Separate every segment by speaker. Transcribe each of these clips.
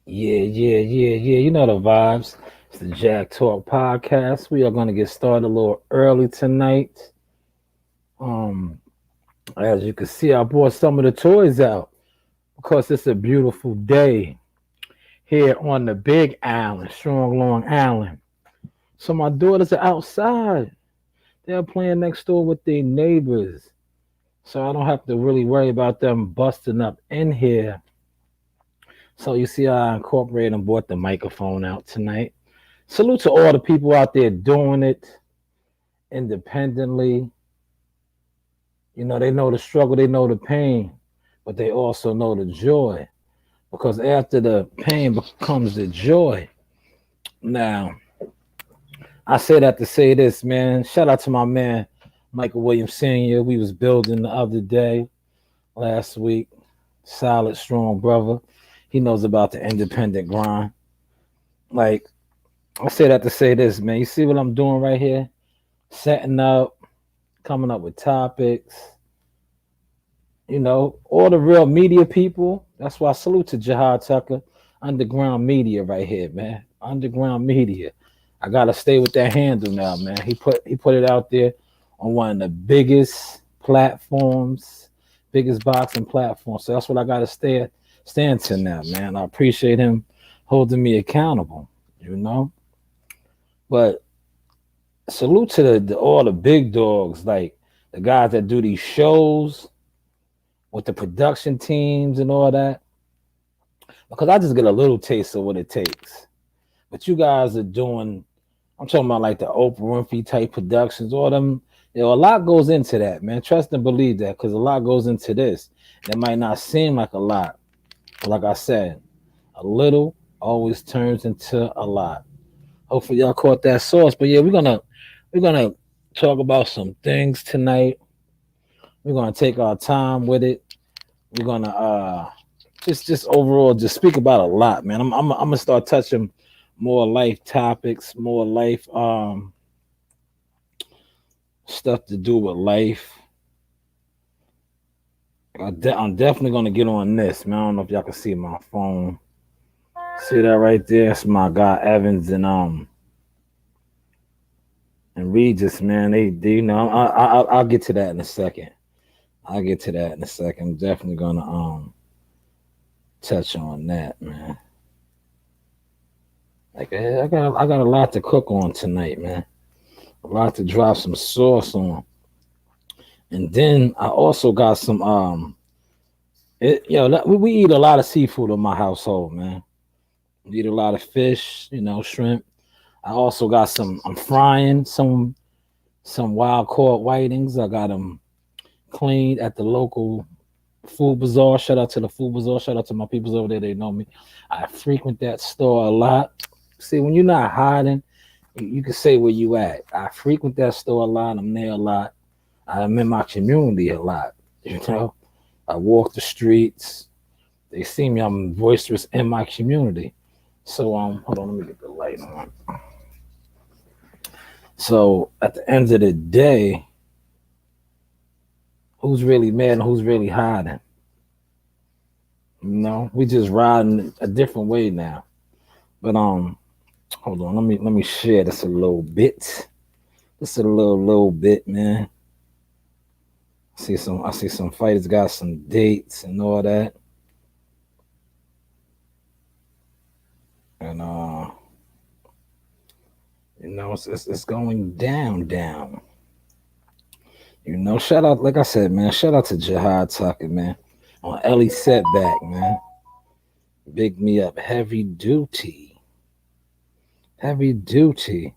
Speaker 1: Yeah. You know the vibes. It's the Jack Talk podcast. We are going to get started a little early tonight. Um, as you can see, I brought some of the toys out because it's a beautiful day here on the Big Island, Strong Long Island. So my daughters are outside. They're playing next door with their neighbors. So I don't have to really worry about them busting up in here. So you see, I incorporated and brought the microphone out tonight. Salute to all the people out there doing it independently. You know, they know the struggle, they know the pain, but they also know the joy because after the pain becomes the joy. Now, I say that to say this, man. Shout out to my man, Michael Williams Sr. We was building the other day, last week. Solid, strong brother. He knows about the independent grind. Like, I say that to say this, man. You see what I'm doing right here? Setting up, coming up with topics, all the real media people. That's why I salute to Jahad Tucker, underground media right here, man. Underground media. I gotta stay with that handle now, man. He put it out there on one of the biggest platforms, biggest boxing platforms. So that's what I gotta stand to now, man. I appreciate him holding me accountable, you know. But salute to all the big dogs, like the guys that do these shows with the production teams and all that, because I just get a little taste of what it takes. But you guys are doing, I'm talking about like the Oprah Winfrey type productions, all them, a lot goes into that, man. Trust and believe that, because a lot goes into this. It might not seem like a lot, but like I said, a little always turns into a lot. Hopefully y'all caught that sauce. But yeah, we're gonna talk about some things tonight. We're gonna take our time with it. We're gonna just overall just speak about a lot, man. I'm gonna start touching more life topics, more life stuff to do with life. I'm definitely gonna get on this, man. I don't know if y'all can see my phone. See that right there? It's my guy Evans and Regis, man. They I'll get to that in a second. I'll get to that in a second. I'm definitely gonna touch on that, man. Like I got a lot to cook on tonight, man. A lot to drop some sauce on. And then I also got some we eat a lot of seafood in my household, man. We eat a lot of fish, shrimp. I also got I'm frying some wild caught whitings. I got them cleaned at the local food bazaar. Shout out to the food bazaar. Shout out to my peoples over there. They know me. I frequent that store a lot. See, when you're not hiding, you can say where you at. I frequent that store a lot. I'm there a lot. I'm in my community a lot. You know, I walk the streets. They see me. I'm boisterous in my community. So hold on. Let me get the light on. So at the end of the day, who's really mad and who's really hiding? We just riding a different way now. But hold on. Let me share this a little bit. Just a little bit, man. I see some fighters got some dates and all that. And it's going down. Shout out, like I said, man, shout out to Jihad Tucker, man. On Ellie Setback, man. Big me up. Heavy duty. Heavy duty.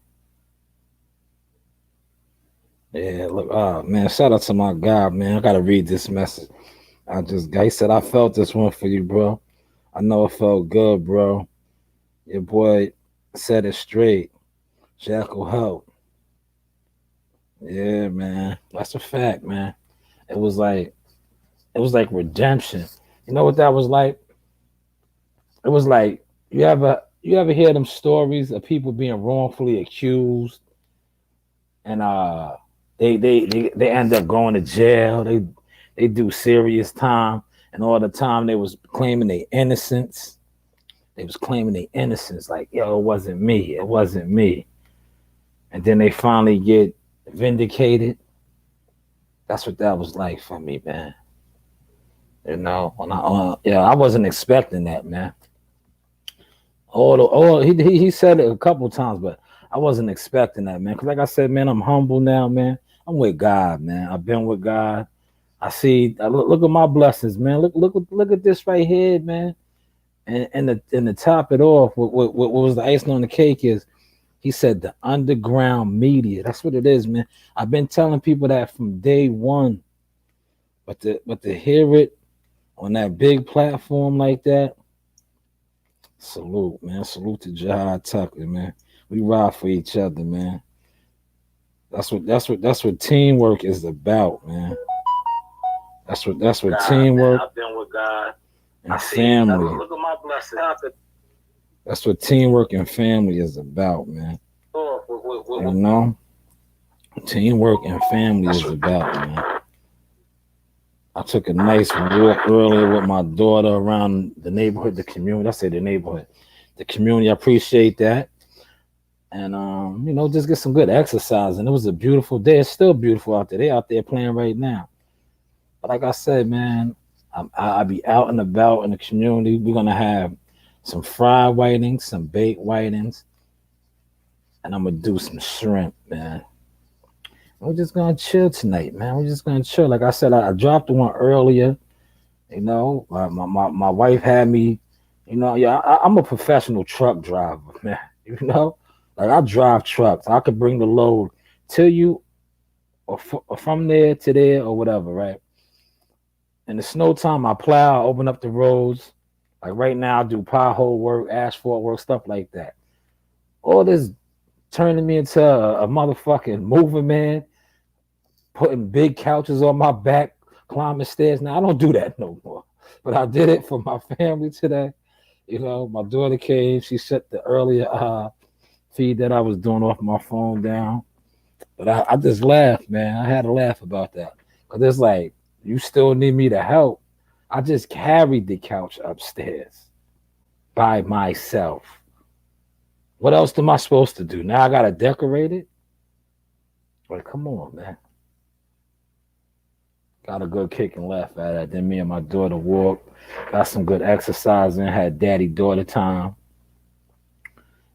Speaker 1: Yeah, look, man, shout out to my guy, man. I gotta read this message. He said, I felt this one for you, bro. I know it felt good, bro. Your boy said it straight. Jack will help. Yeah, man. That's a fact, man. It was like redemption. You know what that was like? It was like you ever hear them stories of people being wrongfully accused and they end up going to jail. They do serious time, and all the time they was claiming their innocence. They was claiming their innocence, like, yo, it wasn't me, it wasn't me. And then they finally get vindicated. That's what that was like for me, man. When I wasn't expecting that, man. He said it a couple times, but I wasn't expecting that, man. Cause like I said, man, I'm humble now, man. I'm with God, man. I've been with God. Look at my blessings, man. Look at this right here, man. And to top it off, what was the icing on the cake is he said the underground media. That's what it is, man. I've been telling people that from day one, but to hear it on that big platform like that, salute, man. Salute to Jihad Tucker, man. We ride for each other, man. That's what teamwork is about, man. That's what God, teamwork. Man, I've been with God and family. Look at my blessing. That's what teamwork and family is about, man. Teamwork and family is about, man. I took a nice walk earlier with my daughter around the neighborhood, the community. I say the neighborhood, the community. I appreciate that. And, just get some good exercise. And it was a beautiful day. It's still beautiful out there. They're out there playing right now. But like I said, man, I'll be out and about in the community. We're going to have some fried whitings, some baked whitings. And I'm going to do some shrimp, man. We're just going to chill tonight, man. We're just going to chill. Like I said, I dropped one earlier. My wife had me, I'm a professional truck driver, man. Like I drive trucks. I could bring the load to you or from there to there or whatever, right? In the snow time, I plow, I open up the roads. Like right now, I do pothole work, asphalt work, stuff like that. All this turning me into a motherfucking moving man, putting big couches on my back, climbing stairs. Now, I don't do that no more. But I did it for my family today. My daughter came. She shut the earlier feed that I was doing off my phone down. But I just laughed, man. I had to laugh about that. Because it's like, you still need me to help. I just carried the couch upstairs by myself. What else am I supposed to do? Now I got to decorate it? Like, come on, man. Got a good kick and laugh at it. Then me and my daughter walked. Got some good exercise and had daddy-daughter time.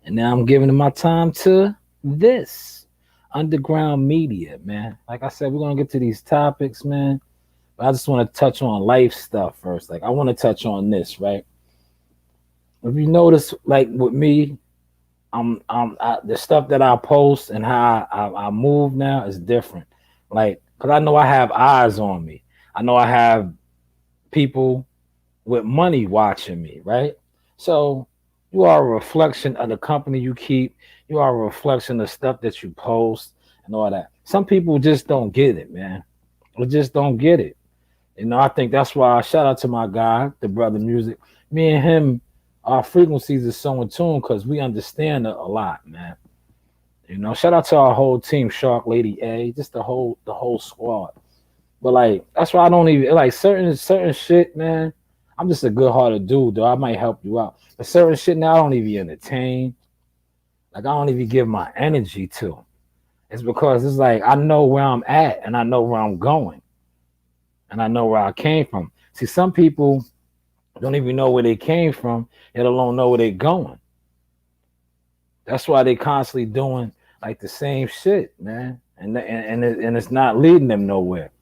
Speaker 1: And now I'm giving my time to this underground media, man. Like I said, we're going to get to these topics, man. But I just want to touch on life stuff first. Like, I want to touch on this, right? If you notice, like with me, the stuff that I post and how I move now is different. Like, because I know I have eyes on me. I know I have people with money watching me, right? So you are a reflection of the company you keep. You are a reflection of stuff that you post and all that. Some people just don't get it, man. They just don't get it. I think that's why I shout out to my guy, the brother Music. Me and him, our frequencies are so in tune because we understand it a lot, man. Shout out to our whole team, Shark Lady A, just the whole squad. But like, that's why I don't even like certain shit, man. I'm just a good-hearted dude, though. I might help you out. But certain shit now I don't even entertain. Like, I don't even give my energy to. It's because it's like I know where I'm at and I know where I'm going. And I know where I came from. See, some people don't even know where they came from, let alone know where they're going. That's why they constantly doing like the same shit, man. And it's not leading them nowhere.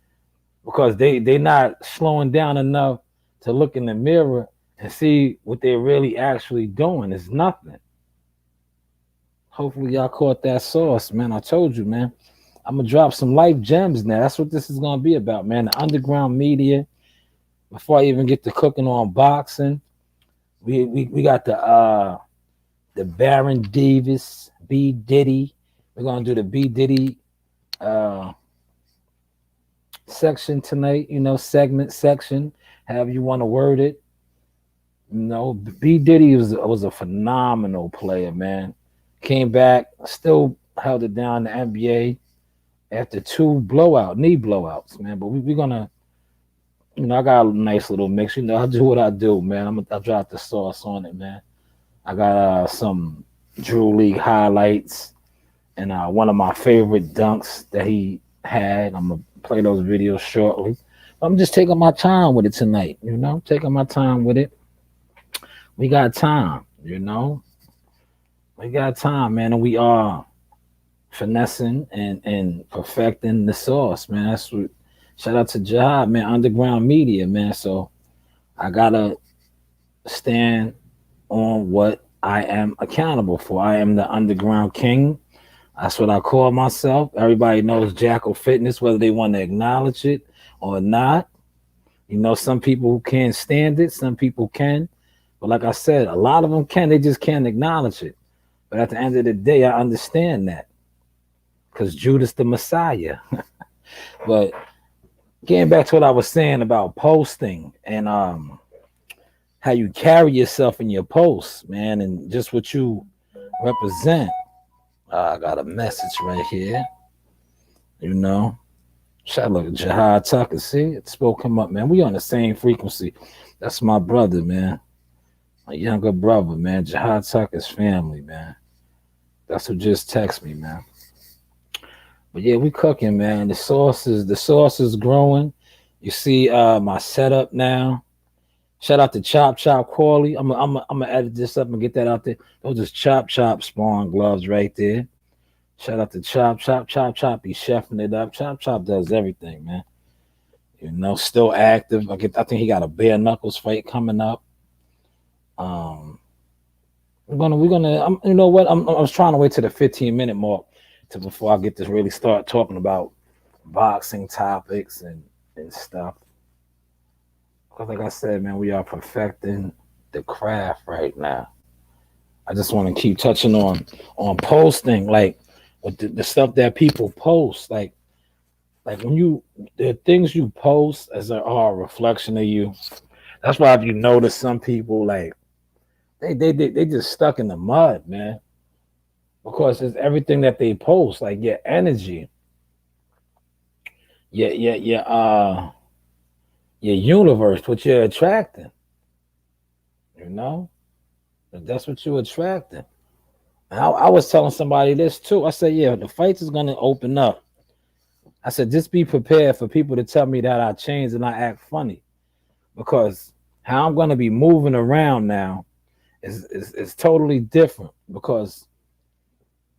Speaker 1: Because they not slowing down enough to look in the mirror and see what they're really actually doing. It's nothing. Hopefully y'all caught that sauce, man. I told you, man. I'm going to drop some life gems now. That's what this is going to be about, man. The underground media. Before I even get to cooking on boxing, we got the Baron Davis, B. Diddy. We're going to do the B. Diddy section tonight, segment, section, however you want to word it. B. Diddy was a phenomenal player, man. Came back, still held it down in the NBA after 2 knee blowouts, man. But we're gonna, I got a nice little mix. I do what I do, man. I'll drop the sauce on it, man. I got some Drew League highlights and one of my favorite dunks that he had. I'm gonna play those videos shortly. I'm just taking my time with it tonight, you know, taking my time with it. We got time, you know, we got time, man, and we are finessing and perfecting the sauce, man. That's what. Shout out to Jihad, man. Underground Media, man. So I gotta stand on what I am accountable for. I am the underground king. That's what I call myself. Everybody knows Jackal Fitness, whether they want to acknowledge it or not. You know, some people who can't stand it, some people can. But like I said, a lot of them can. They just can't acknowledge it. But at the end of the day, I understand that because Judas the Messiah. But getting back to what I was saying about posting and how you carry yourself in your posts, man, and just what you represent. I got a message right here, you know. Shout out to Jihad Tucker. See, it spoke him up, man. We on the same frequency. That's my brother, man. My younger brother, man. Jihad Tucker's family, man. That's who just text me, man. But yeah, we cooking, man. The sauce is growing. You see my setup now. Shout out to Chop Chop Corley. I'm gonna edit this up and get that out there. Those is Chop Chop Spawn gloves right there. Shout out to Chop Chop Chop Chop. He's chefing it up. Chop Chop does everything, man. You know, still active. I think he got a bare knuckles fight coming up. Um, you know what? I was trying to wait to the 15-minute mark to before I get to really start talking about boxing topics and stuff. Because like I said, man, we are perfecting the craft right now. I just want to keep touching on posting, like with the stuff that people post, like when you the things you post as are a reflection of you. That's why if you notice some people like they just stuck in the mud, man, because it's everything that they post, like your energy, your universe, what you're attracting. You know, that's what you're attracting. I was telling somebody this too. I said, yeah, the fights is gonna open up. I said, just be prepared for people to tell me that I changed and I act funny because how I'm gonna be moving around now is totally different because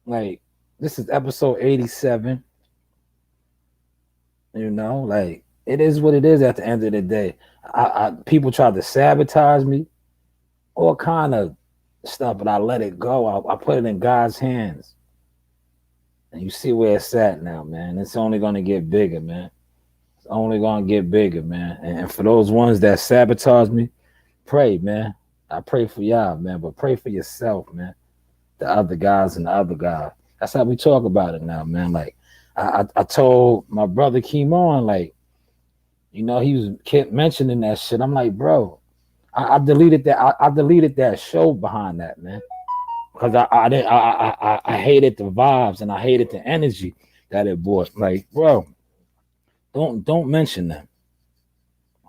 Speaker 1: like this is episode 87. You know, like it is what it is at the end of the day. I people tried to sabotage me, all kind of stuff, but I let it go. I put it in God's hands. And you see where it's at now, man. It's only gonna get bigger, man. It's only gonna get bigger, man. And for those ones that sabotage me, pray, man. I pray for y'all, man, but pray for yourself, man. The other guys and the other guy. That's how we talk about it now, man. Like I told my brother Kimon, like, you know, he was kept mentioning that shit. I'm like, bro, I deleted that. I deleted that show behind that, man, because I hated the vibes and I hated the energy that it brought. Like, bro, don't mention them.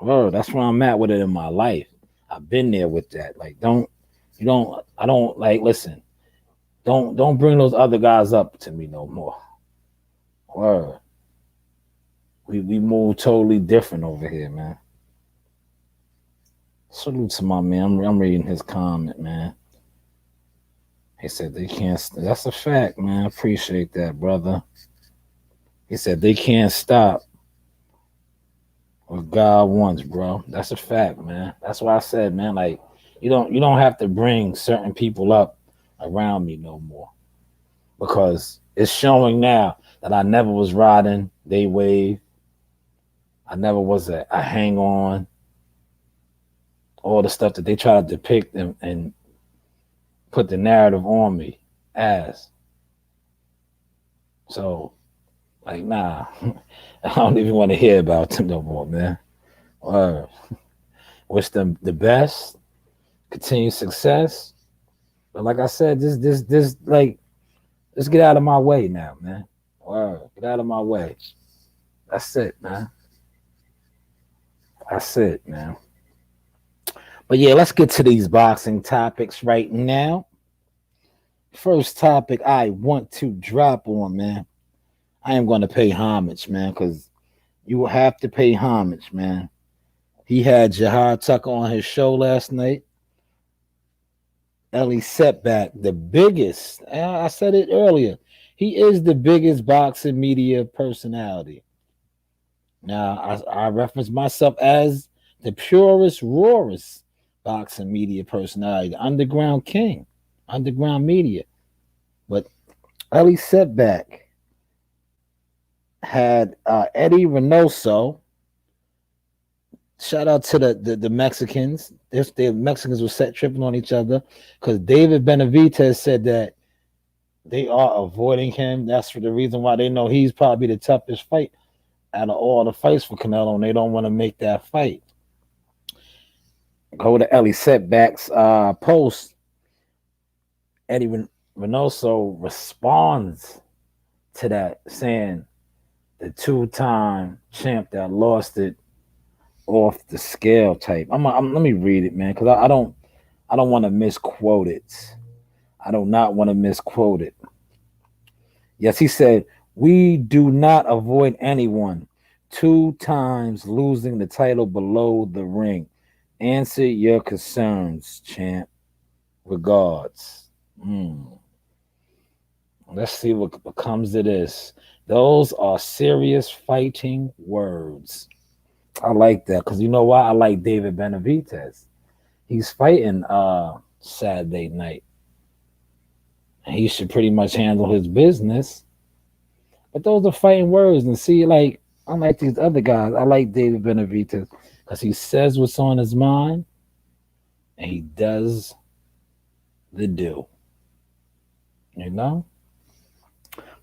Speaker 1: Bro, that's where I'm at with it in my life. I've been there with that. Like, I don't like. Listen, don't bring those other guys up to me no more. Word. We move totally different over here, man. Salute to my man. I'm reading his comment, man. He said they can't. That's a fact, man. I appreciate that, brother. He said they can't stop what God wants, bro. That's a fact, man. That's why I said, man, like you don't have to bring certain people up around me no more because it's showing now that I never was riding they wave. I never was a hang on. All the stuff that they try to depict and put the narrative on me as. So, like, nah, I don't even want to hear about them no more, man. Wish them the best, continued success. But like I said, like, just get out of my way now, man. Get out of my way. That's it, man. That's it, man. But yeah, let's get to these boxing topics right now. First topic I want to drop on, man. I am going to pay homage, man, because you will have to pay homage, man. He had Jihad Tucker on his show last night. Ellie Setback, the biggest, I said it earlier, he is the biggest boxing media personality. Now, I reference myself as the purest, rawest boxing media personality, the underground king, underground media. But Ellie Setback had Eddie Reynoso. Shout out to the Mexicans. The Mexicans were set tripping on each other because David Benavidez said that they are avoiding him. That's for the reason why they know he's probably the toughest fight out of all the fights for Canelo, and they don't want to make that fight. Go to Ellie Setback's post. Eddie Reynoso responds to that, saying the two-time champ that lost it off the scale type. Let me read it, man, because I don't want to misquote it. I do not want to misquote it. Yes, he said, "We do not avoid anyone. 2 times losing the title below the ring. Answer your concerns, champ. Regards." Let's see what comes of this. Those are serious fighting words. I like that because you know why? I like David Benavidez. He's fighting Saturday night. He should pretty much handle his business. But those are fighting words. And see, like, unlike these other guys, I like David Benavidez because he says what's on his mind and he does the do. You know?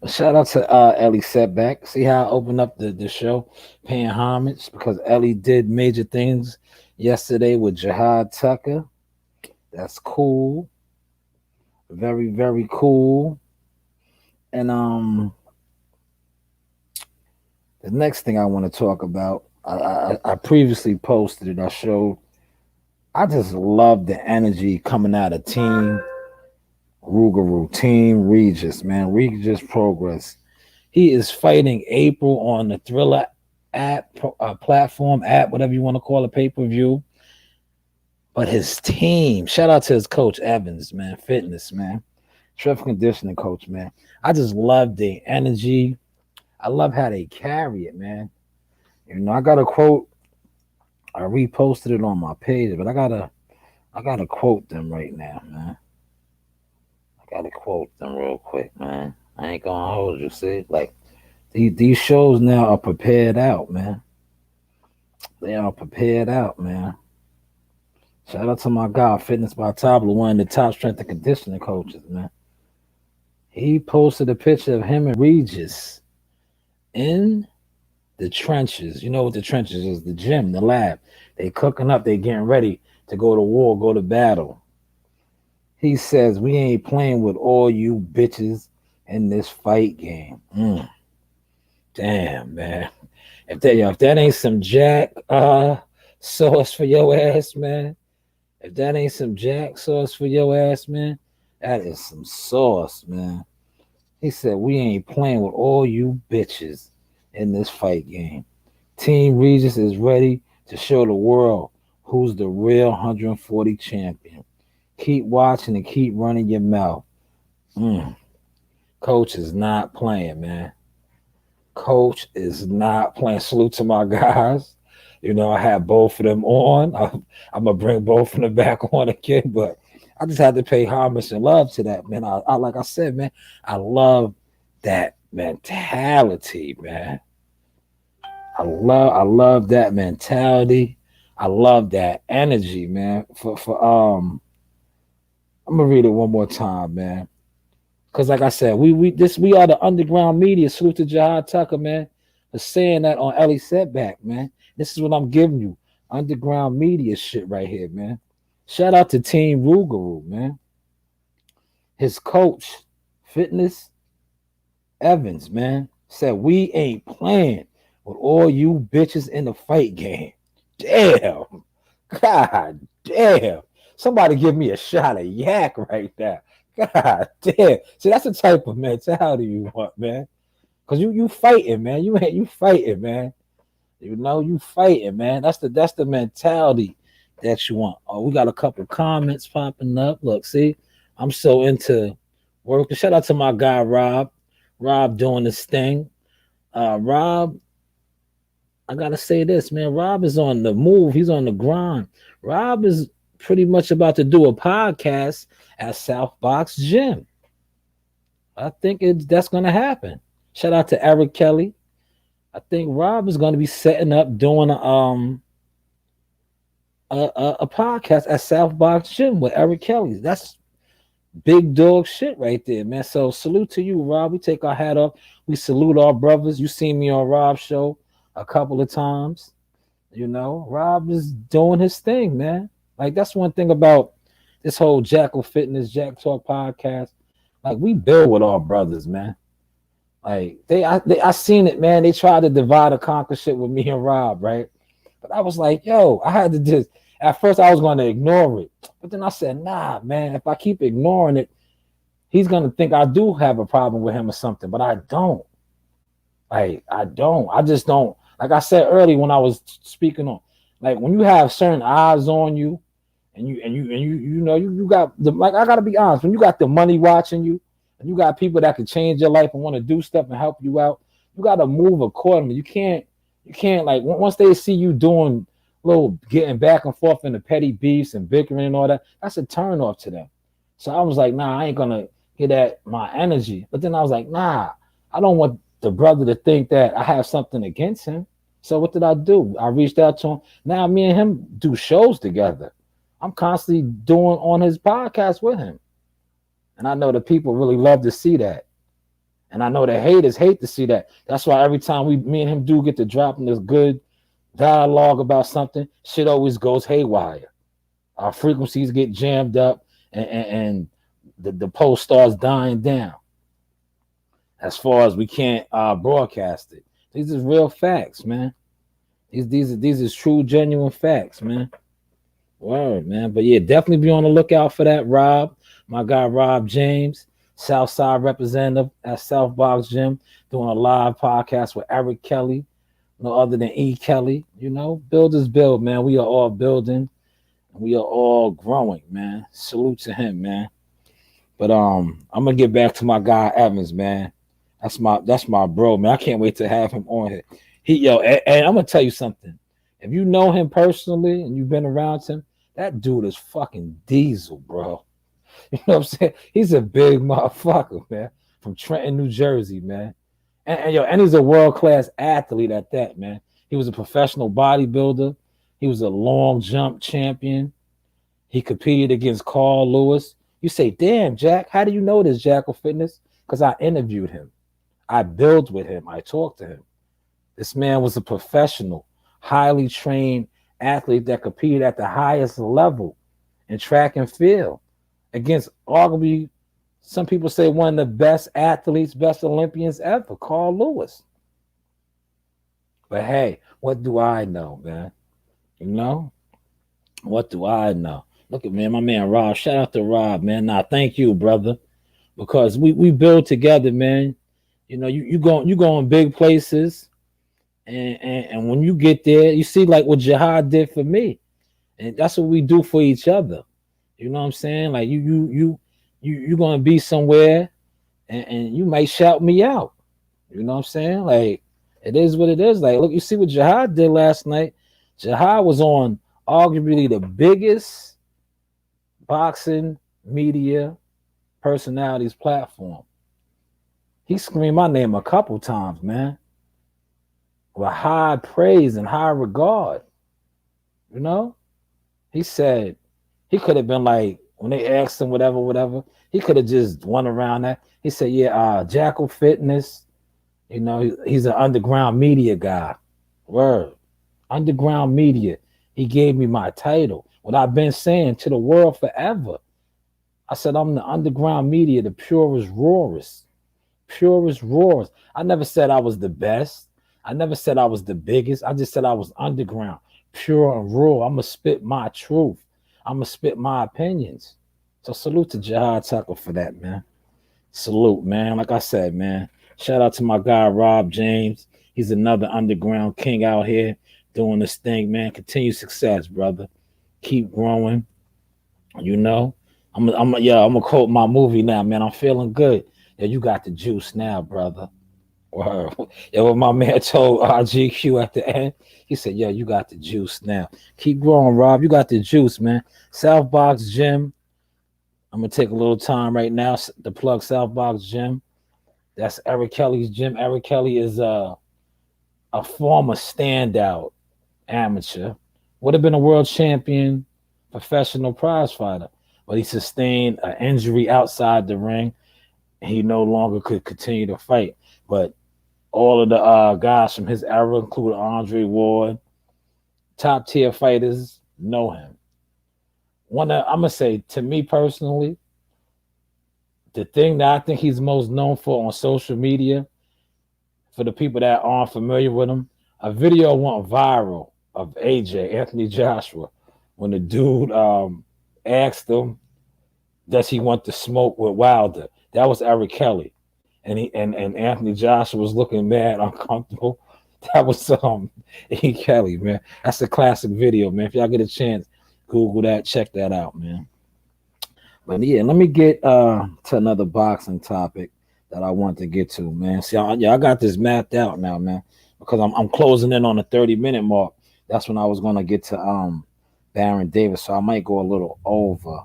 Speaker 1: But shout out to Ellie Setback. See how I opened up the show paying homage because Ellie did major things yesterday with Jihad Tucker. That's cool. Very, very cool. And the next thing I want to talk about, I previously posted it. I showed. I just love the energy coming out of Team Rougarou, Team Regis, man. Regis Progress. He is fighting April on the Thriller app, platform, app, whatever you want to call it, pay-per-view. But his team, shout out to his coach, Evans, man, fitness, man. Strength conditioning coach, man. I just love the energy. I love how they carry it, man. You know, I got a quote. I reposted it on my page, but I gotta quote them right now, man. I gotta quote them real quick, man. I ain't gonna hold you, see? Like these shows now are prepared out, man. They are prepared out, man. Shout out to my guy, Fitness by Tablo, one of the top strength and conditioning coaches, man. He posted a picture of him and Regis in the trenches. You know what the trenches is? The gym, the lab. They cooking up. They getting ready to go to war, go to battle. He says, "We ain't playing with all you bitches in this fight game." Damn, man. If that ain't some Jack sauce for your ass, man. If that ain't some Jack sauce for your ass, man, that is some sauce, man. He said, "We ain't playing with all you bitches in this fight game. Team Regis is ready to show the world who's the real 140 champion. Keep watching and keep running your mouth." Coach is not playing, man. Coach is not playing. Salute to my guys. You know, I had both of them on. I'm gonna bring both of them back on again, but I just had to pay homage and love to that, man. I like I said, man, I love that mentality, man. I love that mentality. I love that energy, man. I'm gonna read it one more time, man. Cause like I said, we are the underground media. Salute to Jihad Tucker, man, for saying that on Ellie Setback, man. This is what I'm giving you. Underground media shit right here, man. Shout out to Team Rougarou, man. His coach, Fitness Evans, man, said we ain't playing with all you bitches in the fight game. Damn. God damn. Somebody give me a shot of yak right now. God damn. See, that's the type of mentality you want, man. Cause you fighting, man. You fighting, man. You know, you fighting, man. That's the mentality that you want. Oh, we got a couple comments popping up. Look, see, I'm so into working. Shout out to my guy Rob. Rob doing this thing. Rob, I gotta say this, man. Rob is on the move. He's on the grind. Rob is pretty much about to do a podcast at South Box Gym. I think that's gonna happen. Shout out to Eric Kelly. I think Rob is going to be setting up doing a podcast at South Box Gym with Eric Kelly. That's big dog shit right there, man. So salute to you, Rob. We take our hat off. We salute our brothers. You seen me on Rob's show a couple of times. You know, Rob is doing his thing, man. Like that's one thing about this whole Jackal Fitness, Jack Talk podcast. Like we build with our brothers, man. Like I seen it, man. They tried to divide and conquer shit with me and Rob, right? But I was like, yo, I had to just. At first, I was going to ignore it, but then I said, nah, man. If I keep ignoring it, he's going to think I do have a problem with him or something. But I don't. Like I don't. I just don't. Like I said earlier when I was speaking on, like when you have certain eyes on you, and you got the like. I got to be honest. When you got the money watching you. And you got people that can change your life and want to do stuff and help you out. You got to move accordingly. You can't like once they see you doing little getting back and forth in the petty beefs and bickering and all that, that's a turn off to them. So I was like, nah, I ain't gonna get that my energy. But then I was like, nah, I don't want the brother to think that I have something against him. So what did I do? I reached out to him. Now me and him do shows together. I'm constantly doing on his podcast with him. And I know the people really love to see that. And I know the haters hate to see that. That's why every time me and him do get to dropping this good dialogue about something, shit always goes haywire. Our frequencies get jammed up and the post starts dying down. As far as we can't broadcast it. These is real facts, man. These is true, genuine facts, man. Word, man. But yeah, definitely be on the lookout for that, Rob. My guy Rob James, Southside representative at South Box Gym, doing a live podcast with Eric Kelly, no other than E. Kelly. You know, builders build, man. We are all building, and we are all growing, man. Salute to him, man. But I'm gonna get back to my guy Evans, man. That's my bro, man. I can't wait to have him on here. And I'm gonna tell you something. If you know him personally and you've been around him, that dude is fucking diesel, bro. You know what I'm saying? He's a big motherfucker, man, from Trenton, New Jersey, man. And he's a world-class athlete at that, man. He was a professional bodybuilder. He was a long jump champion. He competed against Carl Lewis. You say, damn, Jack, how do you know this, Jackal Fitness? Because I interviewed him. I built with him. I talked to him. This man was a professional, highly trained athlete that competed at the highest level in track and field against arguably, some people say, one of the best athletes, best Olympians ever, Carl Lewis. But hey, what do I know, man? You know? What do I know? Look at my man Rob. Shout out to Rob, man. Nah, thank you, brother. Because we build together, man. You know, you go in big places, and when you get there, you see like what Jihad did for me. And that's what we do for each other. You know what I'm saying? Like you're gonna be somewhere and you might shout me out. You know what I'm saying? Like it is what it is. Like, look, you see what Jihad did last night. Jihad was on arguably the biggest boxing media personalities platform. He screamed my name a couple times, man, with high praise and high regard. You know, he said he could have been like, when they asked him whatever, he could have just went around that. He said, yeah, Jackal Fitness, you know, he's an underground media guy. Word. Underground media. He gave me my title. What I've been saying to the world forever. I said, I'm the underground media, the purest, rawest. Purest, rawest. I never said I was the best. I never said I was the biggest. I just said I was underground. pure and raw. I'm gonna spit my truth. I'm gonna spit my opinions. So salute to Jihad Tucker for that, man. Salute, man. Like I said, man. Shout out to my guy Rob James. He's another underground king out here doing this thing, man. Continue success, brother. Keep growing. You know, I'm gonna quote my movie now, man. I'm feeling good. Yeah, you got the juice now, brother. Or yeah, what my man told RGQ at the end, he said, "Yeah, you got the juice now. Keep growing, Rob. You got the juice, man." South Box Gym. I'm gonna take a little time right now to plug South Box Gym. That's Eric Kelly's gym. Eric Kelly is a former standout amateur. Would have been a world champion, professional prize fighter, but he sustained an injury outside the ring. He no longer could continue to fight. But all of the guys from his era, including Andre Ward, top tier fighters, know him. I'm gonna say, to me personally, the thing that I think he's most known for on social media, for the people that aren't familiar with him, a video went viral of AJ, Anthony Joshua, when the dude asked him, does he want to smoke with Wilder? That was Eric Kelly. And Anthony Joshua was looking mad, uncomfortable. That was E. Kelly, man. That's a classic video, man. If y'all get a chance, Google that, check that out, man. But yeah, let me get to another boxing topic that I want to get to, man. See, I got this mapped out now, man, because I'm closing in on the 30-minute mark. That's when I was gonna get to Baron Davis, so I might go a little over.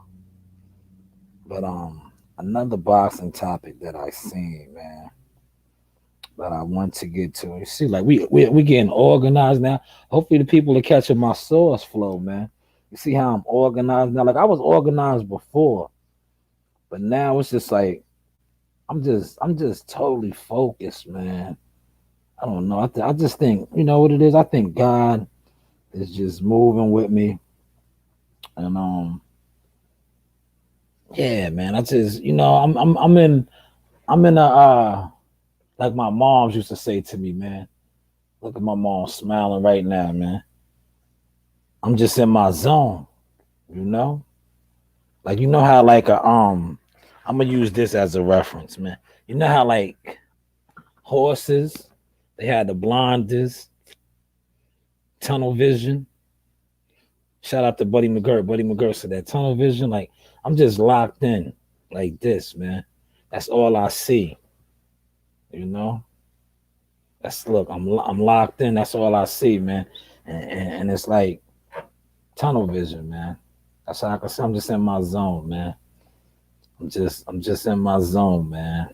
Speaker 1: But another boxing topic that I seen, man, that I want to get to. You see, like we getting organized now. Hopefully the people are catching my source flow, man. You see how I'm organized now? Like I was organized before, but now it's just like I'm just totally focused, man. I don't know. I just think, you know what it is? I think God is just moving with me. And yeah, man. I just, you know, I'm in a like my moms used to say to me, man. Look at my mom smiling right now, man. I'm just in my zone, you know? Like you know how like I'm gonna use this as a reference, man. You know how like horses, they had the blinders, tunnel vision. Shout out to Buddy McGirt. Buddy McGirt said that tunnel vision, like I'm just locked in like this, man. That's all I see. You know? Look, I'm locked in. That's all I see, man. And it's like tunnel vision, man. That's how I can say I'm just in my zone, man. I'm just in my zone, man.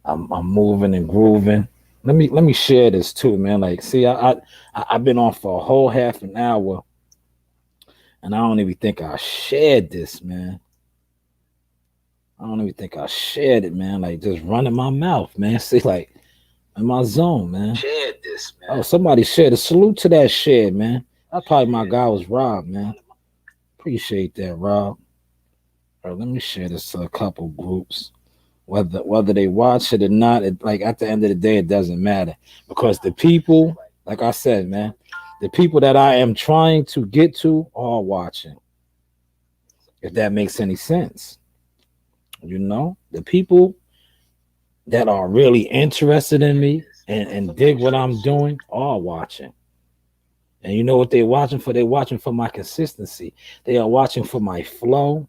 Speaker 1: I'm moving and grooving. Let me share this too, man. Like, see, I've been on for a whole half an hour, and I don't even think I shared this, man. I don't even think I shared it, man. Like, just running my mouth, man. See, like, in my zone, man.
Speaker 2: Shared this, man.
Speaker 1: Oh, somebody shared it. Salute to that share, man. That's probably my guy was Rob, man. Appreciate that, Rob. All right, let me share this to a couple groups. Whether they watch it or not, like at the end of the day, it doesn't matter. Because the people, like I said, man, the people that I am trying to get to are watching. If that makes any sense. You know, the people that are really interested in me and dig what I'm doing are watching. And you know what they're watching for? They're watching for my consistency. They are watching for my flow.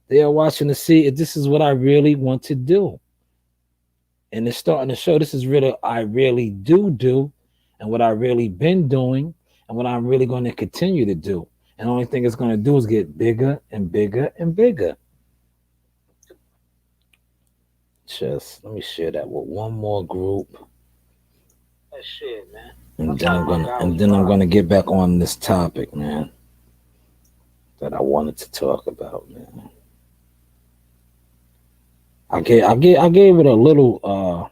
Speaker 1: They are watching to see if this is what I really want to do. And it's starting to show this is really I really do and what I really been doing and what I'm really going to continue to do. And the only thing it's going to do is get bigger and bigger and bigger. Just let me share that with one more group.
Speaker 2: That shit, man.
Speaker 1: And then I'm gonna get back on this topic, man, that I wanted to talk about, man. I gave it a little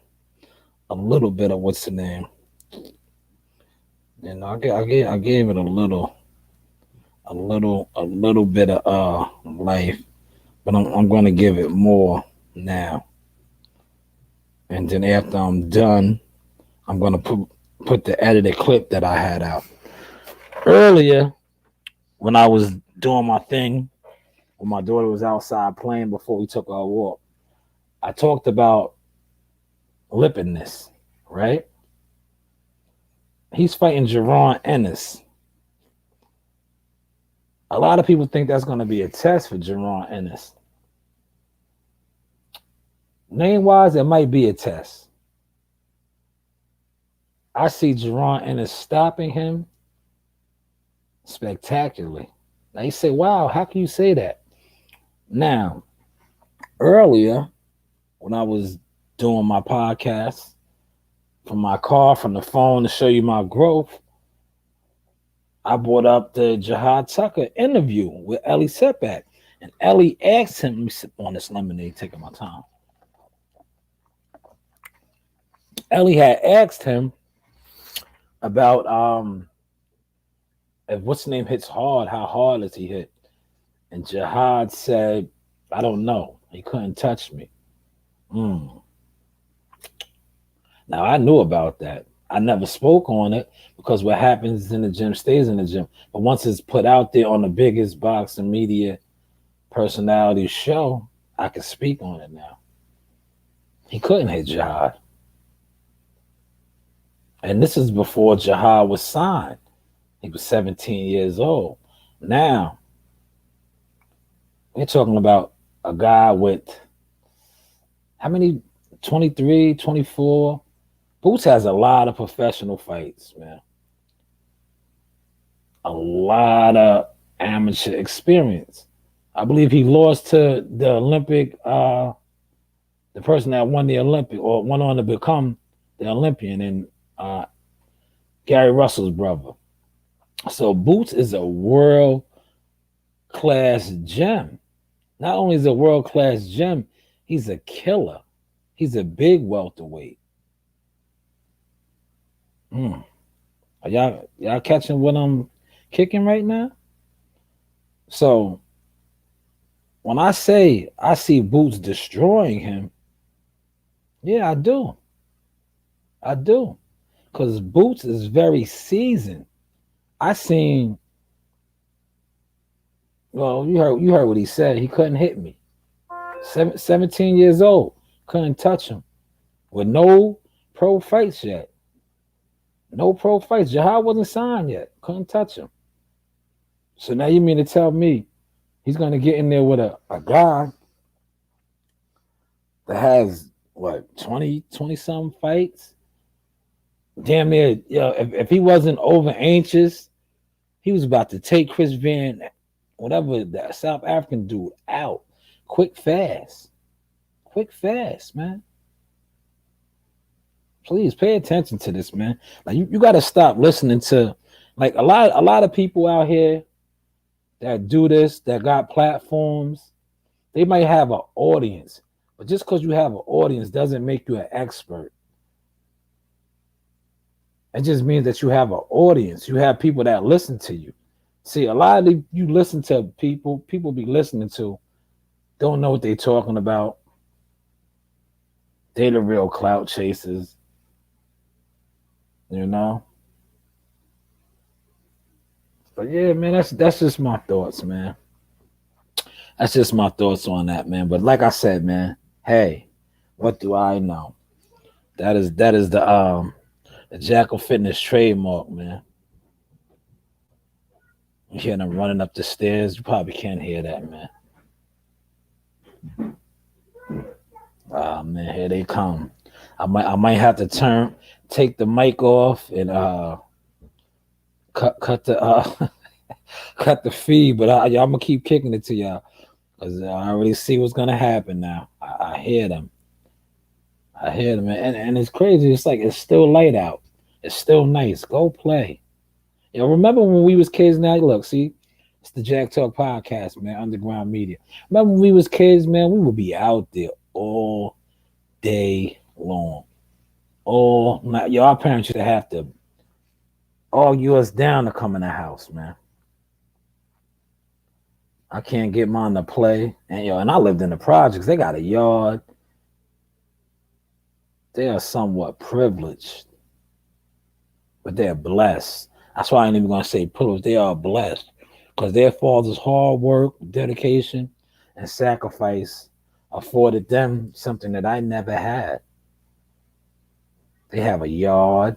Speaker 1: bit of what's the name. You know, I gave it a little bit of life, but I'm gonna give it more now. And then after I'm done, I'm gonna put the edited clip that I had out. Earlier, when I was doing my thing, when my daughter was outside playing before we took our walk, I talked about Lipidness, right? He's fighting Jaron Ennis. A lot of people think that's going to be a test for Jaron Ennis. Name wise, it might be a test. I see Jaron Ennis stopping him spectacularly. Now you say, wow, how can you say that? Now, earlier, when I was doing my podcast from my car, from the phone to show you my growth, I brought up the Jihad Tucker interview with Ellie Setback. And Ellie asked him, let me sip on this lemonade, taking my time. Ellie had asked him about if what's the name hits hard, how hard is he hit? And Jihad said, I don't know. He couldn't touch me. Now I knew about that. I never spoke on it because what happens in the gym stays in the gym. But once it's put out there on the biggest boxing media personality show, I can speak on it now. He couldn't hit Jihad. And this is before Jihad was signed. He was 17 years old. Now, we're talking about a guy with how many? 23, 24. Boots has a lot of professional fights, man. A lot of amateur experience. I believe he lost to the Olympic, the person that won the Olympic or went on to become the Olympian, and Gary Russell's brother. So Boots is a world-class gem. Not only is a world-class gem, he's a killer. He's a big welterweight. Are y'all catching what I'm kicking right now? So when I say I see Boots destroying him, yeah, I do. I do. Because Boots is very seasoned. I seen, well, you heard what he said. He couldn't hit me. 17 years old. Couldn't touch him. With no pro fights yet. No pro fights. Jihad wasn't signed yet. Couldn't touch him. So now you mean to tell me he's going to get in there with a guy that has, what, 20 some fights? Damn near, if he wasn't over anxious, he was about to take Chris Van, whatever, that South African dude, out. Quick, fast. Quick, fast, man. Please pay attention to this, man. Like you got to stop listening to, like, a lot of people out here that do this, that got platforms. They might have an audience, but just because you have an audience doesn't make you an expert. It just means that you have an audience. You have people that listen to you. See, a lot of you listen to people be listening to, don't know what they're talking about. They the real clout chasers. You know? But yeah, man, that's just my thoughts, man. That's just my thoughts on that, man. But like I said, man, hey, what do I know? That is the Jackal Fitness trademark, man. You hear them running up the stairs. You probably can't hear that, man. Man, here they come. I might have to take the mic off and cut the cut the feed, but y'all, I'm gonna keep kicking it to y'all because I already see what's gonna happen now. I hear them. I hear them, and it's crazy. It's like it's still light out. It's still nice. Go play. Remember when we was kids? Now look, see, it's the Jack Talk podcast, man. Underground Media. Remember when we was kids, man? We would be out there all day long. All night. Our parents used to have to argue us down to come in the house, man. I can't get mine to play, and I lived in the projects. They got a yard. They are somewhat privileged, but they're blessed. That's why I ain't even gonna say privileged. They are blessed because their father's hard work, dedication, and sacrifice afforded them something that I never had. They have a yard.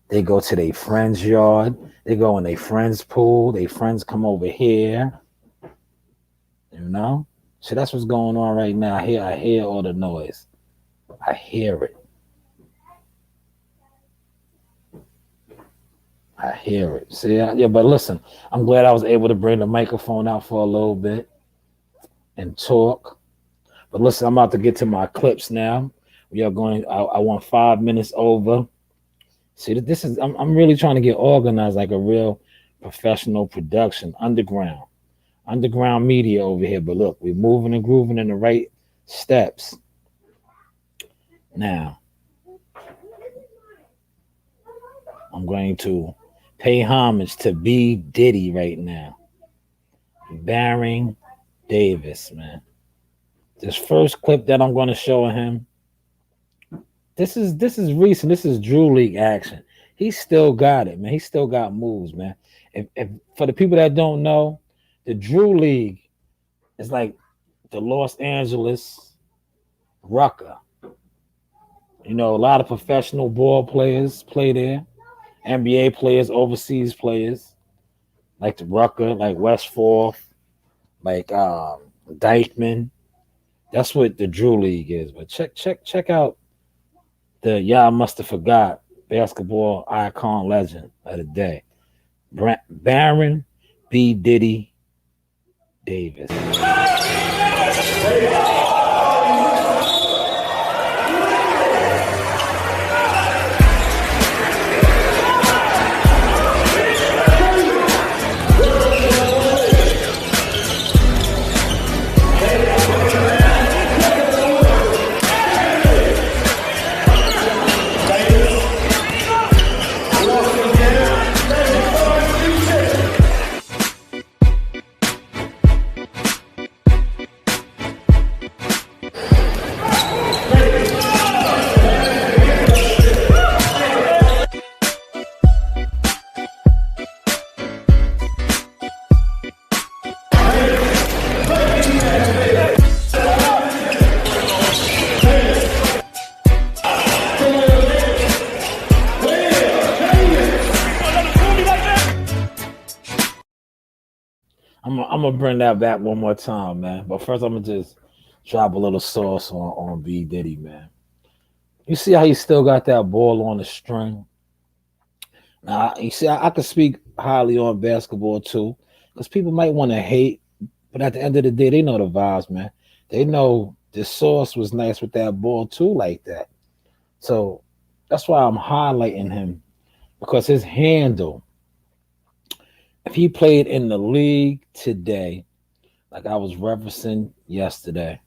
Speaker 1: They go to their friend's yard. They go in their friend's pool. Their friends come over here. You know? So that's what's going on right now. I hear all the noise. I hear it. I hear it. See, yeah, but listen, I'm glad I was able to bring the microphone out for a little bit and talk. But listen, I'm about to get to my clips now. We are going, I want 5 minutes over. See, this is, I'm really trying to get organized like a real professional production, underground media over here. But look, we're moving and grooving in the right steps. Now, I'm going to pay homage to B. Diddy right now. Baron Davis, man. This first clip that I'm going to show him, this is recent. This is Drew League action. He still got it, man. He still got moves, man. If for the people that don't know, the Drew League is like the Los Angeles Rucker. You know, a lot of professional ball players play there. NBA players, overseas players, like the Rucker, like Westforth, like Dykeman. That's what the Drew League is. But check out the y'all must have forgot basketball icon legend of the day, Baron B. Diddy Davis. I'm gonna bring that back one more time, man. But first, I'm gonna just drop a little sauce on B Diddy, man. You see how he still got that ball on the string. Now, you see, I could speak highly on basketball too, because people might want to hate, but at the end of the day, they know the vibes, man. They know the sauce was nice with that ball too, like that. So that's why I'm highlighting him, because his handle. If he played in the league today, like I was referencing yesterday,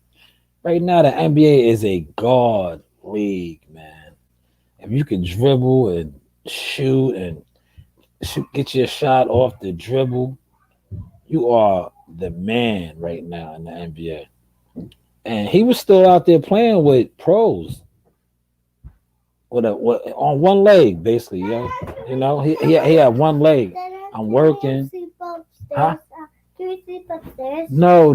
Speaker 1: right now the NBA is a guard league, man. If you can dribble and shoot, get your shot off the dribble, you are the man right now in the NBA. And he was still out there playing with pros, on one leg, basically, yo. You know, he had one leg. I'm working. Huh?
Speaker 3: Can we sleep upstairs?
Speaker 1: No,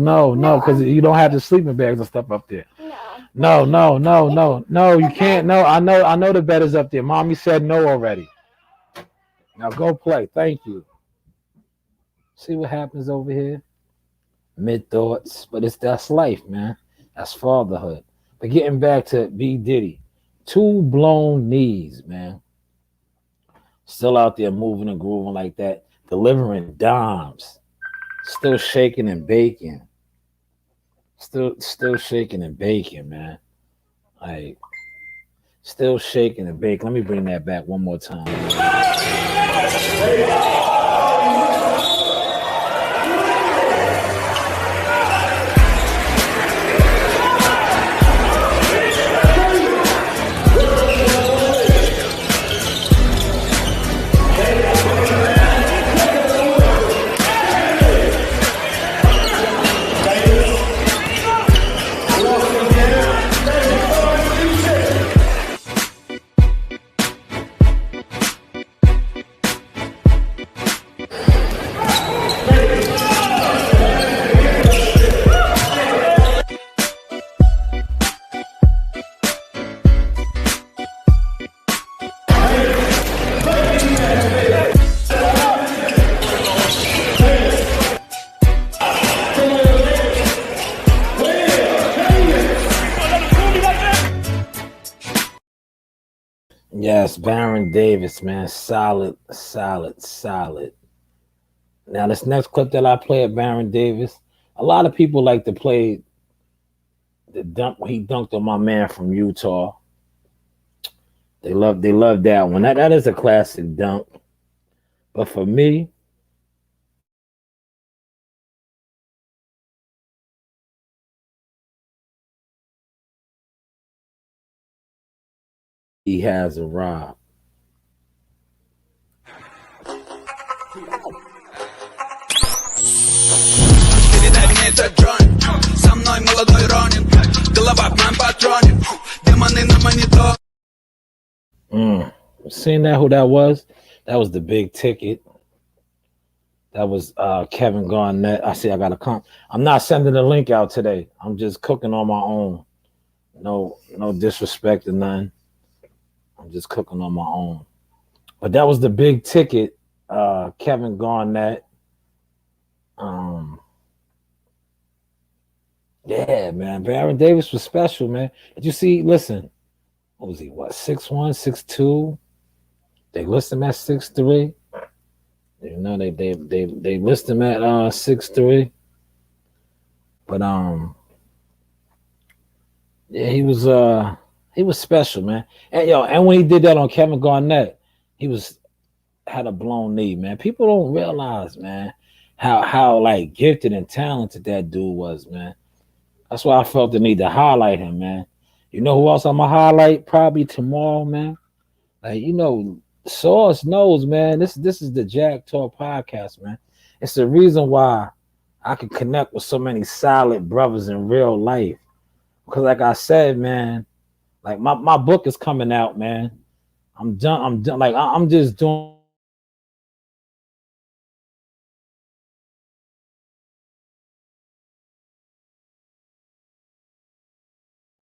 Speaker 1: because you don't have the sleeping bags and stuff up there. No, you can't. No, I know the bed is up there. Mommy said no already. Now go play. Thank you. See what happens over here? Mid thoughts, but that's life, man. That's fatherhood. But getting back to B. Diddy, 2 blown knees, man. Still out there moving and grooving like that, delivering dimes, still shaking and baking, still shaking and baking, man. Like, still shaking and baking. Let me bring that back one more time. Yes, Baron Davis, man. Solid, solid, solid. Now, this next clip that I play of Baron Davis, a lot of people like to play the dunk when he dunked on my man from Utah. They love that one. That is a classic dunk. But for me, he has a rob. Seeing that who that was? That was the big ticket. That was Kevin Garnett. I see I got a comp. I'm not sending the link out today. I'm just cooking on my own. No disrespect to none. I'm just cooking on my own. But that was the big ticket, Kevin Garnett. Yeah, man. Baron Davis was special, man. Did you see? Listen, what was he? What, 6'1", 6'2"? They list him at 6'3". You know, they list him at 6'3". But yeah, he was special, man. And when he did that on Kevin Garnett, he had a blown knee, man. People don't realize, man, how like gifted and talented that dude was, man. That's why I felt the need to highlight him, man. You know who else I'm gonna highlight probably tomorrow, man? Like, you know, Source knows, man. This is the Jack Talk podcast, man. It's the reason why I can connect with so many solid brothers in real life. Because like I said, man, like my book is coming out, man. I'm done. Like I'm just doing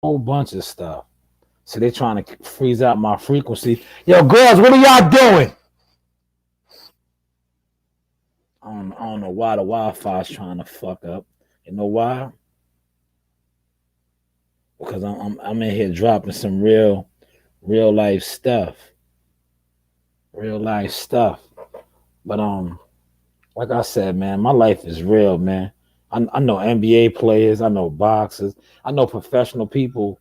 Speaker 1: a whole bunch of stuff. So they're trying to freeze out my frequency. Yo, girls, what are y'all doing? I don't know why the Wi-Fi is trying to fuck up. You know why? Because I'm in here dropping some real life stuff. Real life stuff. But like I said, man, my life is real, man. I know NBA players, I know boxers, I know professional people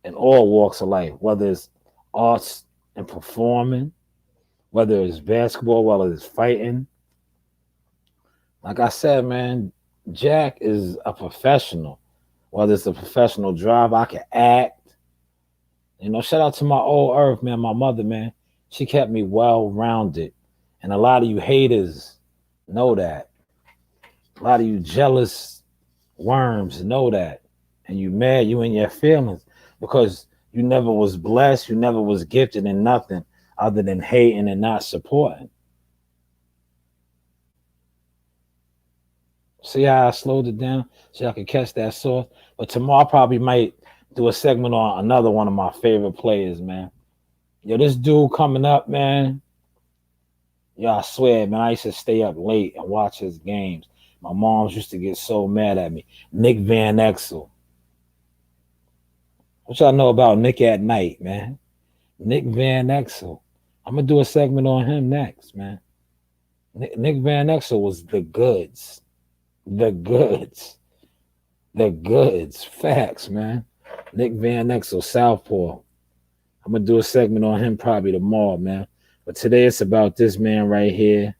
Speaker 1: in all walks of life, whether it's arts and performing, whether it's basketball, whether it's fighting. Like I said, man, Jack is a professional. Whether it's a professional driver, I can act. You know, shout out to my old earth, man, my mother, man. She kept me well-rounded. And a lot of you haters know that. A lot of you jealous worms know that. And you mad, you in your feelings. Because you never was blessed, you never was gifted in nothing other than hating and not supporting. See how I slowed it down so I could catch that source? But tomorrow I probably might do a segment on another one of my favorite players, man. Yo, this dude coming up, man. Yo, I swear, man, I used to stay up late and watch his games. My moms used to get so mad at me. Nick Van Exel. What y'all know about Nick at Night, man? Nick Van Exel. I'm going to do a segment on him next, man. Nick Van Exel was the goods. The goods. The goods. Facts, man. Nick Van Exel, Southpaw. I'm going to do a segment on him probably tomorrow, man. But today it's about this man right here.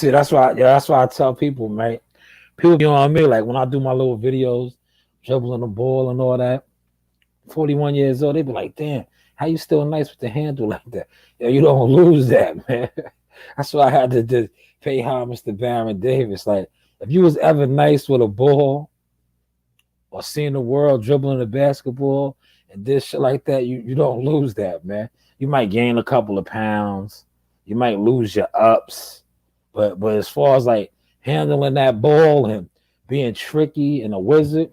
Speaker 1: See, that's why I tell people, man. People be on me like when I do my little videos, dribbling the ball and all that. 41 years old, they be like, damn, how you still nice with the handle like that? Yo, you don't lose that, man. That's why I had to just pay homage to Baron Davis. Like, if you was ever nice with a ball or seeing the world dribbling a basketball and this shit like that, you don't lose that, man. You might gain a couple of pounds. You might lose your ups. But as far as like handling that ball and being tricky and a wizard,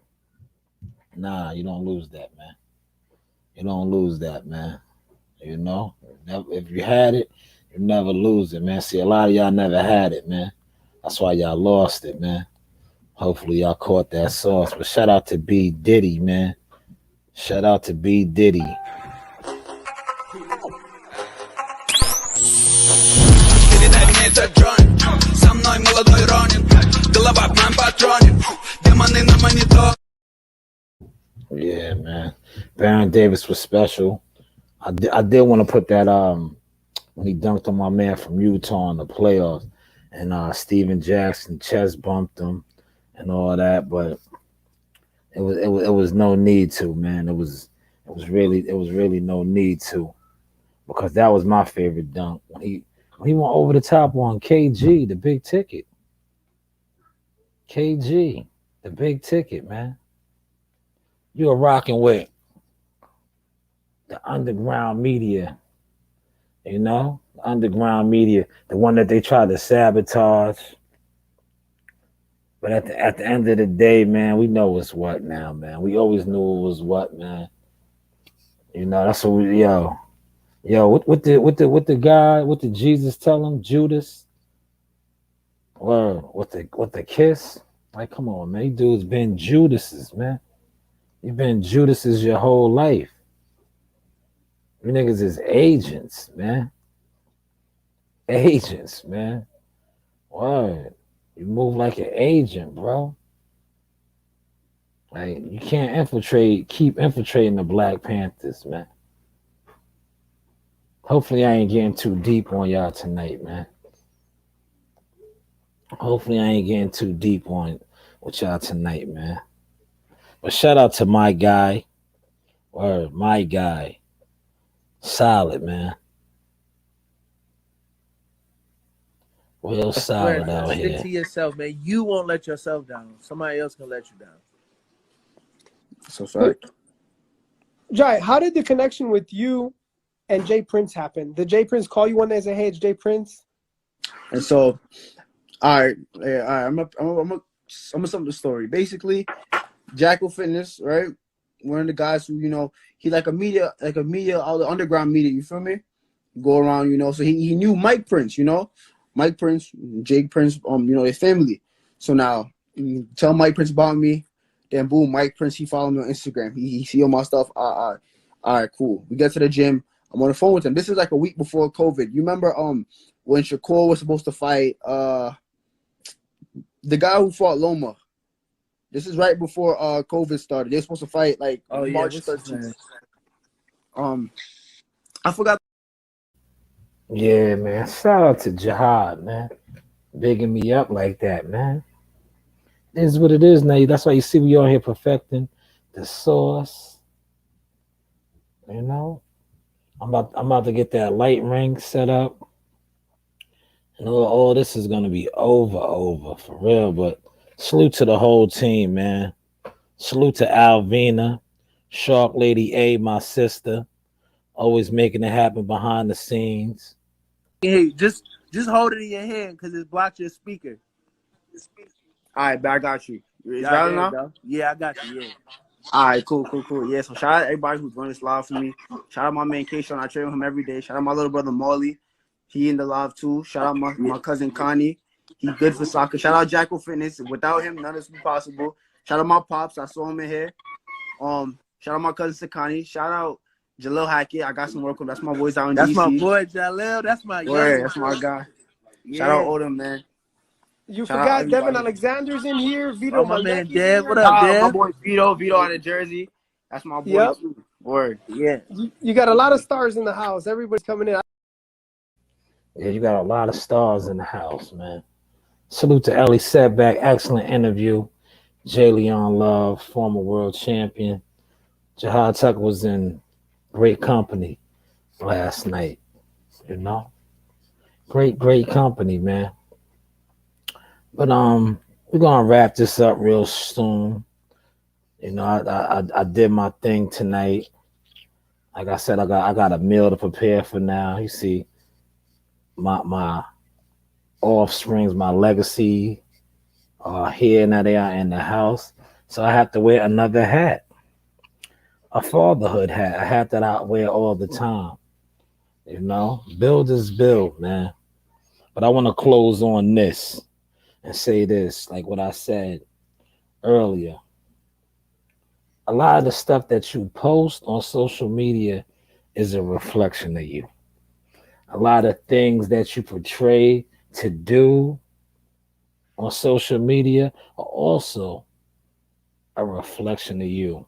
Speaker 1: nah, you don't lose that, man. You don't lose that, man. You know, if you had it, you never lose it, man. See, a lot of y'all never had it, man. That's why y'all lost it, man. Hopefully y'all caught that sauce. But shout out to B Diddy, man. Shout out to B Diddy. Yeah, man. Baron Davis was special. I did want to put that when he dunked on my man from Utah in the playoffs, and Steven Jackson chest bumped him and all that, but it was no need to, man. It was really no need to, because that was my favorite dunk when he went over the top on KG, the big ticket. KG, the big ticket, man. You were rocking with the underground media, you know, the underground media, the one that they tried to sabotage. But at the end of the day, man, we know what's what now, man. We always knew it was what, man. You know, that's what we, yo, what did Jesus tell him, Judas? Or with the kiss? Like, come on, man. You dudes been Judases, man. You've been Judases your whole life. You niggas is agents, man. Agents, man. Word. You move like an agent, bro. Like, you can't keep infiltrating the Black Panthers, man. Hopefully I ain't getting too deep on y'all tonight, man. Hopefully I ain't getting too deep on with y'all tonight, man. But shout out to my guy. Word, my guy. Solid, man. Real solid out here.
Speaker 4: Stick to yourself, man. You won't let yourself down. Somebody else can let you down.
Speaker 5: So sorry.
Speaker 6: Jai, how did the connection with you and Jay Prince happen? Did Jay Prince call you one day and say, "Hey, it's Jay Prince"?
Speaker 5: And so, all right. I'm gonna sum up the story. Basically, Jackal Fitness, right? One of the guys who, you know, he like a media, all the underground media. You feel me? Go around, you know. So he knew Mike Prince, you know, Mike Prince, Jake Prince, you know, their family. So now, you tell Mike Prince about me. Then boom, Mike Prince, he followed me on Instagram. He see all my stuff. All right, cool. We get to the gym. I'm on the phone with him. This is like a week before COVID. You remember when Shakur was supposed to fight the guy who fought Loma? This is right before COVID started. They're supposed to fight like March 13th. I forgot.
Speaker 1: Yeah, man. Shout out to Jihad, man. Bigging me up like that, man. It is what it is now. That's why you see we on here perfecting the sauce. You know? I'm about to get that light ring set up. And all this is gonna be over for real. But salute to the whole team, man. Salute to Alvina, Shark Lady A, my sister, always making it happen behind the scenes.
Speaker 4: Hey, just hold it in your hand because it blocks your speaker.
Speaker 5: All right, I got you. Is
Speaker 4: Yeah,
Speaker 5: that enough?
Speaker 4: Yeah, I got you. Yeah.
Speaker 5: All right, cool. Yeah, so shout out everybody who's running this live for me. Shout out my man Keishon. I train with him every day. Shout out my little brother Molly. He in the live too. Shout out my cousin Connie. He good for soccer. Shout out Jackal Fitness. Without him, none of this would be possible. Shout out my pops. I saw him in here. Shout out my cousin Sakani. Shout out Jalil Hackett. I got some work with. That's my boys out in DC.
Speaker 4: That's my boy Jalil. That's my
Speaker 5: Word, that's my guy. Yeah. Shout out Odom, man.
Speaker 6: You
Speaker 5: Shout
Speaker 6: forgot Devin Alexander's in here. Vito,
Speaker 4: my man
Speaker 6: Malecki's
Speaker 4: Dev.
Speaker 6: in
Speaker 4: What
Speaker 6: here.
Speaker 4: up, Dev?
Speaker 5: my boy Vito out of Jersey. That's my boy
Speaker 6: Yep.
Speaker 5: too. Word.
Speaker 4: Yeah.
Speaker 6: You got a lot of stars in the house. Everybody's coming in.
Speaker 1: Yeah, you got a lot of stars in the house, man. Salute to Ellie Setback. Excellent interview. J. Leon Love, former world champion. Jihad Tucker was in great company last night. You know, great company, man. But we're gonna wrap this up real soon. You know, I did my thing tonight. Like I said, I got a meal to prepare for now. You see, my offsprings, my legacy are here now. They are in the house, so I have to wear another hat, a fatherhood hat, a hat that I wear all the time. You know, builders build, man. But I want to close on this and say this, like what I said earlier. A lot of the stuff that you post on social media is a reflection of you. A lot of things that you portray to do on social media are also a reflection of you.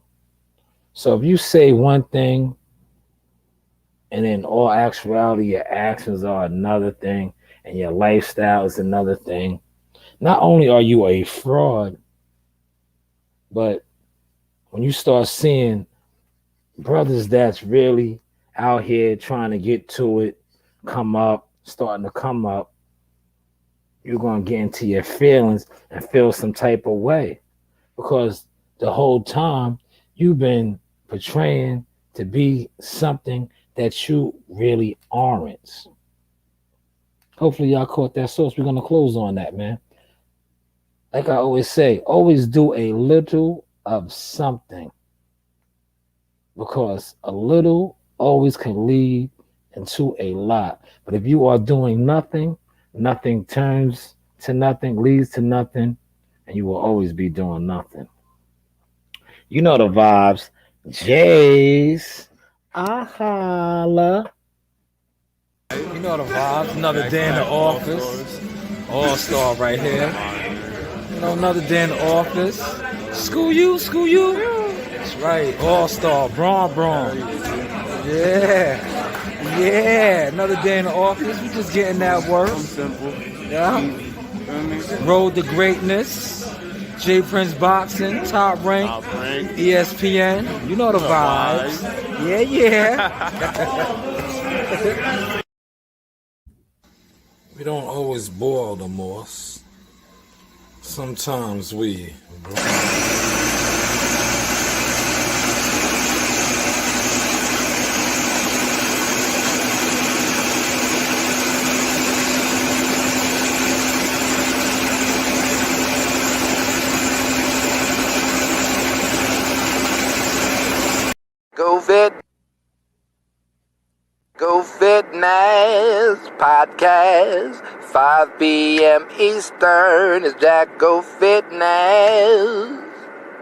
Speaker 1: So if you say one thing and in all actuality your actions are another thing and your lifestyle is another thing, not only are you a fraud, but when you start seeing brothers that's really out here trying to get to it, starting to come up, you're going to get into your feelings and feel some type of way, because the whole time you've been portraying to be something that you really aren't. Hopefully y'all caught that source. We're going to close on that, man. Like I always say, always do a little of something, because a little always can lead into a lot. But if you are doing nothing, nothing turns to nothing, leads to nothing, and you will always be doing nothing. You know the vibes. Jays, holla. You know the vibes. Another day in the office. All-star right here. You know, another day in the office. School you. That's right. All-star, Braun. Yeah. Another day in the office. We just getting that work.
Speaker 4: Simple.
Speaker 1: Yeah. Road to greatness. J Prince Boxing, top rank, ESPN. You know the vibes. Yeah. We don't always boil the moss. Sometimes we.
Speaker 7: Go Fitness Podcast, 5 p.m. Eastern is Jack Go Fitness.